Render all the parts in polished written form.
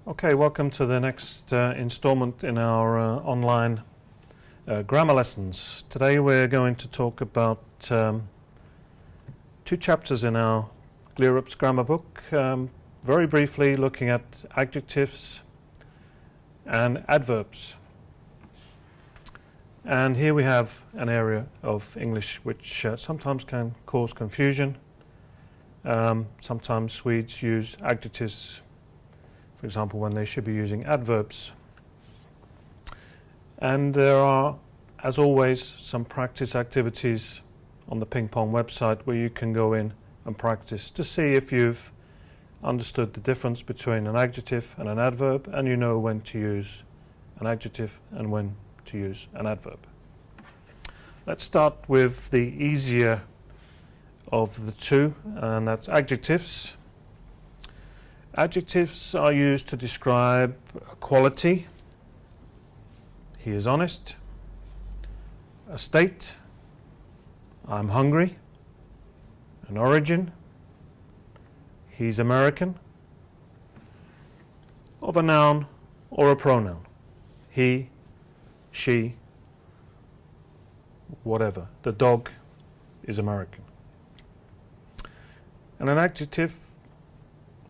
Okay, welcome to the next installment in our online grammar lessons. Today we're going to talk about two chapters in our Gleerup's grammar book, very briefly looking at adjectives and adverbs. And here we have an area of English which sometimes can cause confusion. Sometimes Swedes use adjectives, for example, when they should be using adverbs. And there are, as always, some practice activities on the Ping Pong website where you can go in and practice to see if you've understood the difference between an adjective and an adverb, and you know when to use an adjective and when to use an adverb. Let's start with the easier of the two, and that's adjectives. Adjectives are used to describe a quality. He is honest. A state. I'm hungry. An origin. He's American. Of a noun or a pronoun. He, she, whatever. The dog is American. And an adjective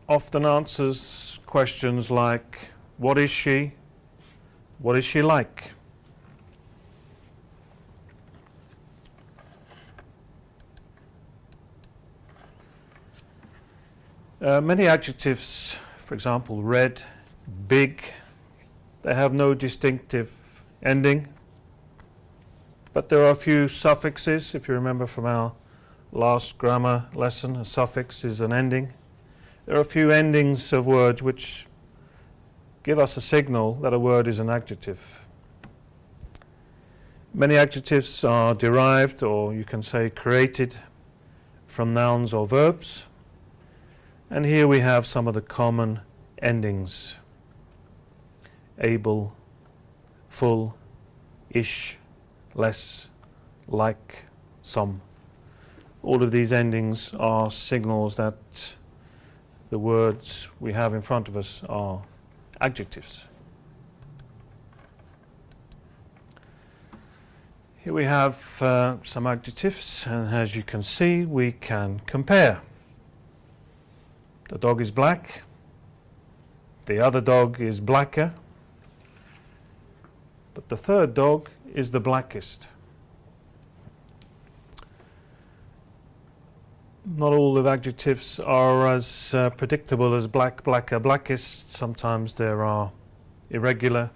often answers questions like, what is she? What is she like? Many adjectives, for example, red, big, they have no distinctive ending, but there are a few suffixes. If you remember from our last grammar lesson, a suffix is an ending. There are a few endings of words which give us a signal that a word is an adjective. Many adjectives are derived, or you can say created, from nouns or verbs. And here we have some of the common endings. Able, full, ish, less, like, some. All of these endings are signals that the words we have in front of us are adjectives. Here we have some adjectives, and as you can see, we can compare. The dog is black. The other dog is blacker. But the third dog is the blackest. Not all of adjectives are as predictable as black, blacker, blackest. Sometimes there are irregular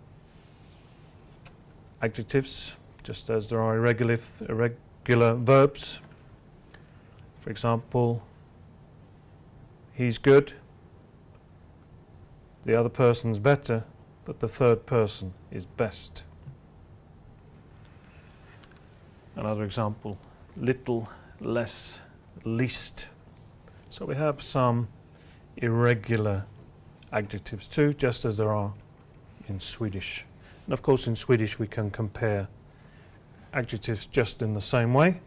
adjectives, just as there are irregular verbs. For example, he's good, the other person's better, but the third person is best. Another example, little, less, least. So we have some irregular adjectives too, just as there are in Swedish. And of course in Swedish we can compare adjectives just in the same way.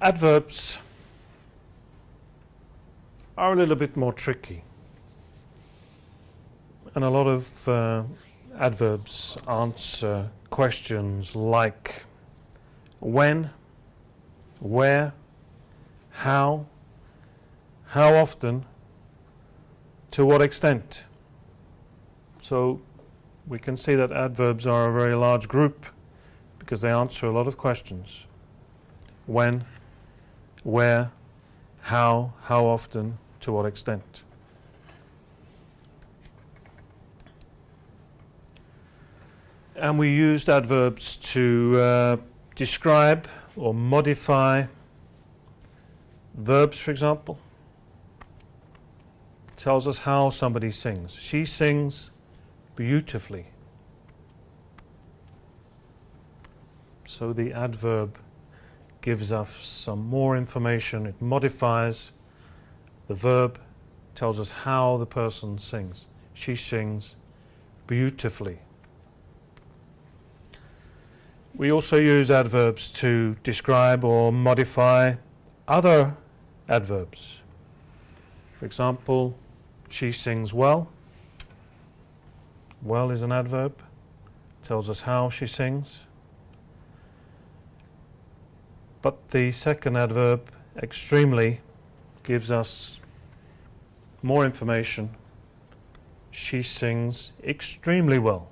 Adverbs are a little bit more tricky. And a lot of adverbs answer questions like when, where, how often, to what extent. So we can see that adverbs are a very large group because they answer a lot of questions. When, where, how often, to what extent. And we used adverbs to describe or modify verbs, for example. It tells us how somebody sings. She sings beautifully. So the adverb gives us some more information. It modifies the verb, tells us how the person sings. She sings beautifully. We also use adverbs to describe or modify other adverbs. For example, she sings well. Well is an adverb, tells us how she sings. But the second adverb, extremely, gives us more information. She sings extremely well.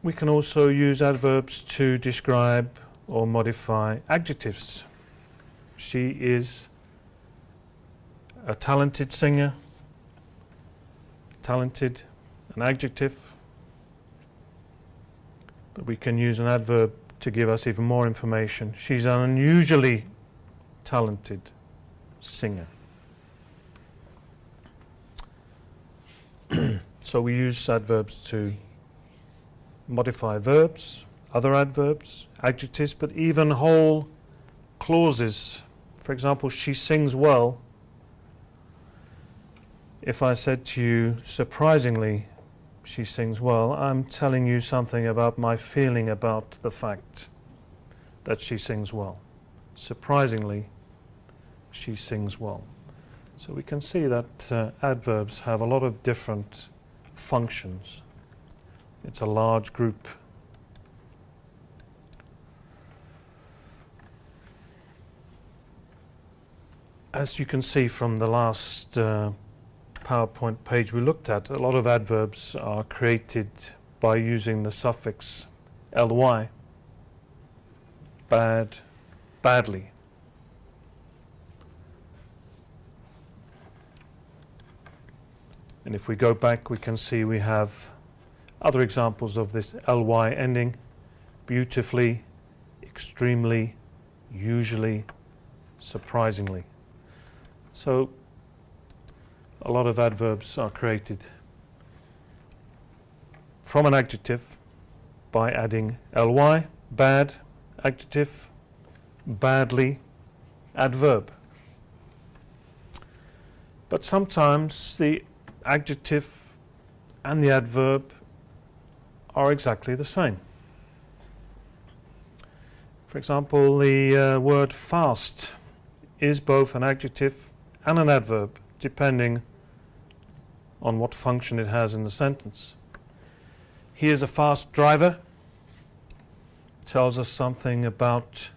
We can also use adverbs to describe or modify adjectives. She is a talented singer. Talented, an adjective. But we can use an adverb to give us even more information. She's an unusually talented singer. So we use adverbs to modify verbs, other adverbs, adjectives, but even whole clauses. For example, she sings well. If I said to you, surprisingly, she sings well, I'm telling you something about my feeling about the fact that she sings well. Surprisingly, she sings well. So we can see that adverbs have a lot of different functions. It's a large group. As you can see from the last PowerPoint page we looked at, a lot of adverbs are created by using the suffix ly. Bad, badly. And if we go back, we can see we have other examples of this ly ending: beautifully, extremely, usually, surprisingly. So a lot of adverbs are created from an adjective by adding ly, bad, adjective, badly, adverb. But sometimes the adjective and the adverb are exactly the same. For example, the word fast is both an adjective and an adverb, depending on what function it has in the sentence. He is a fast driver, tells us something about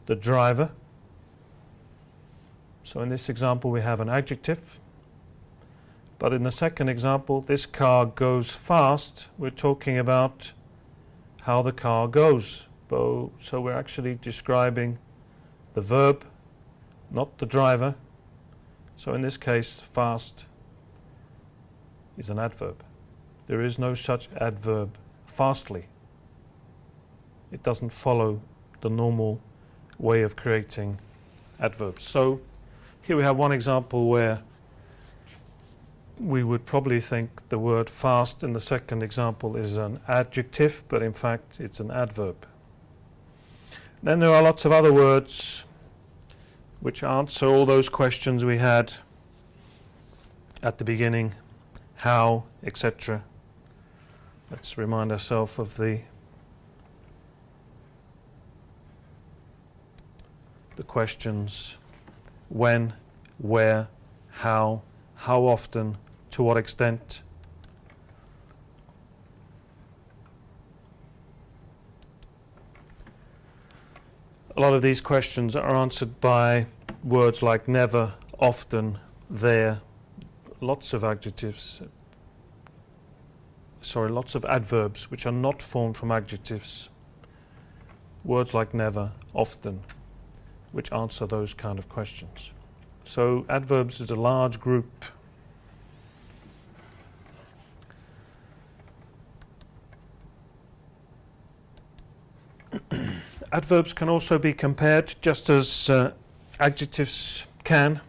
the driver. So in this example we have an adjective. But in the second example, this car goes fast, we're talking about how the car goes. So we're actually describing the verb, not the driver. So in this case, fast is an adverb. There is no such adverb, fastly. It doesn't follow the normal way of creating adverbs. So here we have one example where we would probably think the word fast in the second example is an adjective, but in fact it's an adverb. Then there are lots of other words which answer all those questions we had at the beginning: how, etc. Let's remind ourselves of the questions: when, where, how often, to what extent. A lot of these questions are answered by words like never, often, there. Lots of adverbs which are not formed from adjectives. Words like never, often, which answer those kind of questions. So adverbs is a large group. Adverbs can also be compared, just as adjectives can.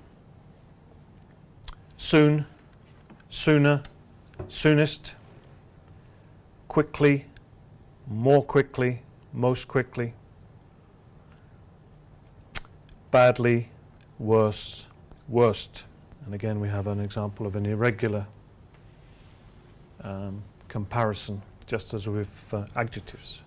Soon, sooner, soonest, quickly, more quickly, most quickly, badly, worse, worst. And again we have an example of an irregular comparison, just as with adjectives.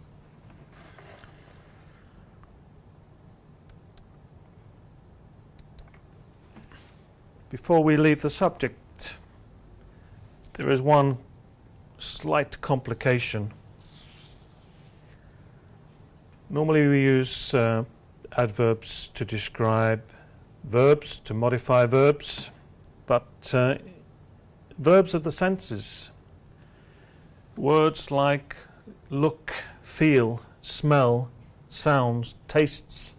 Before we leave the subject, there is one slight complication. Normally we use adverbs to describe verbs, to modify verbs, but verbs of the senses, words like look, feel, smell, sounds, tastes,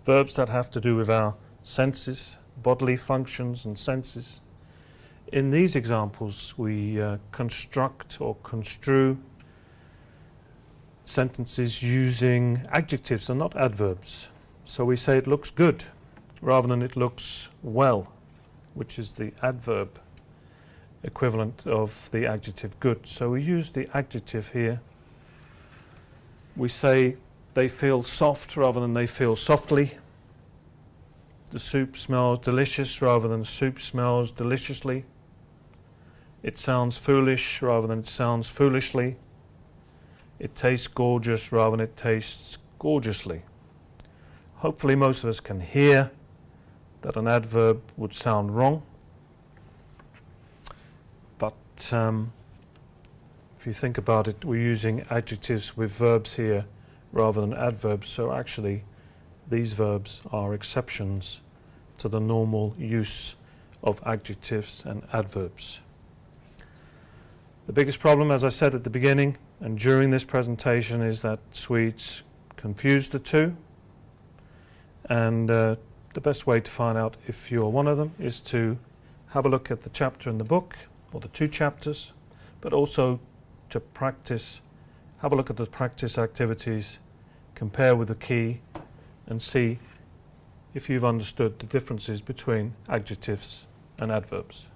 verbs that have to do with our senses, bodily functions and senses. In these examples we construct or construe sentences using adjectives and not adverbs. So we say it looks good rather than it looks well, which is the adverb equivalent of the adjective good. So we use the adjective here. We say they feel soft rather than they feel softly. The soup smells delicious rather than the soup smells deliciously. It sounds foolish rather than it sounds foolishly. It tastes gorgeous rather than it tastes gorgeously. Hopefully most of us can hear that an adverb would sound wrong. But if you think about it, we're using adjectives with verbs here rather than adverbs, so actually these verbs are exceptions to the normal use of adjectives and adverbs. The biggest problem, as I said at the beginning and during this presentation, is that Swedes confuse the two, and the best way to find out if you're one of them is to have a look at the chapter in the book, or the two chapters, but also to practice, have a look at the practice activities, compare with the key, and see if you've understood the differences between adjectives and adverbs.